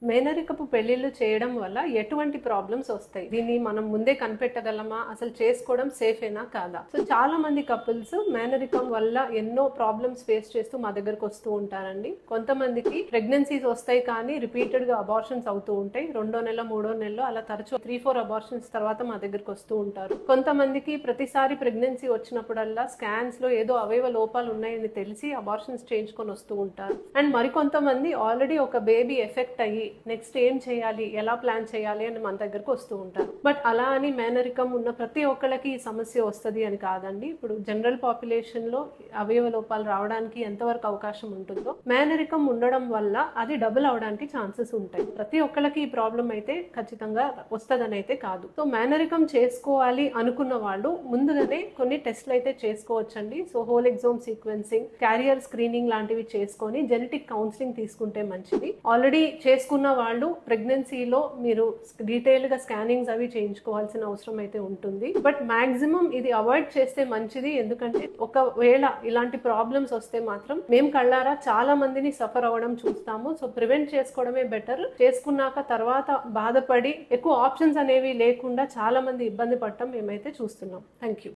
మేనరికపు పెళ్లిళ్ళు చేయడం వల్ల ఎటువంటి ప్రాబ్లమ్స్ వస్తాయి, దీన్ని మనం ముందే కనిపెట్టగలమా, అసలు చేసుకోవడం సేఫేనా కాదా? సో చాలా మంది కపుల్స్ మేనరికం వల్ల ఎన్నో ప్రాబ్లమ్స్ ఫేస్ చేస్తూ మా దగ్గరకు వస్తూ ఉంటారండి. కొంతమందికి ప్రెగ్నెన్సీస్ వస్తాయి కానీ రిపీటెడ్ గా అబార్షన్స్ అవుతూ ఉంటాయి. 2వ నెల 3వ నెలలో అలా తరచూ 3-4 అబార్షన్స్ తర్వాత మా దగ్గరకు వస్తూ ఉంటారు. కొంతమందికి ప్రతిసారి ప్రెగ్నెన్సీ వచ్చినప్పుడల్లా స్కాన్స్ లో ఏదో అవయవ లోపాలు ఉన్నాయని తెలిసి అబార్షన్స్ చేయించుకొని వస్తూ ఉంటారు. అండ్ మరికొంతమంది ఆల్రెడీ ఒక బేబీ ఎఫెక్ట్ అయ్యి నెక్స్ట్ ఏం చేయాలి, ఎలా ప్లాన్ చేయాలి అని మన దగ్గరకు వస్తూ ఉంటారు. బట్ అలా అని మేనరికం ఉన్న ప్రతి ఒక్కళ్ళకి ఈ సమస్య వస్తుంది అని కాదండి. ఇప్పుడు జనరల్ పాపులేషన్ లో అవయవ లోపాలు రావడానికి ఎంతవరకు అవకాశం ఉంటుందో మేనరికం ఉండడం వల్ల అది డబుల్ అవడానికి ఛాన్సెస్ ఉంటాయి. ప్రతి ఒక్కళ్ళకి ఈ ప్రాబ్లం అయితే ఖచ్చితంగా వస్తుందని అయితే కాదు. సో మేనరికం చేసుకోవాలి అనుకున్న వాళ్ళు ముందుగానే కొన్ని టెస్ట్లు అయితే చేసుకోవచ్చండి. So whole exome sequencing, carrier screening లాంటివి చేసుకొని జెనెటిక్ కౌన్సిలింగ్ తీసుకుంటే మంచిది. ఆల్రెడీ చేసుకున్న వాళ్ళు ప్రెగ్నెన్సీలో మీరు డీటెయిల్ గా స్కానింగ్స్ అవి చేయించుకోవాల్సిన అవసరం అయితే ఉంటుంది. బట్ మాక్సిమం ఇది అవాయిడ్ చేస్తే మంచిది. ఎందుకంటే ఒకవేళ ఇలాంటి ప్రాబ్లమ్స్ వస్తే మాత్రం మేము కళ్ళారా చాలా మందిని సఫర్ అవ్వడం చూస్తాము. సో ప్రివెంట్ చేసుకోవడమే బెటర్. చేసుకున్నాక తర్వాత బాధపడి ఎక్కువ ఆప్షన్స్ అనేవి లేకుండా చాలా మంది ఇబ్బంది పడటం మేమైతే చూస్తున్నాం. Thank you.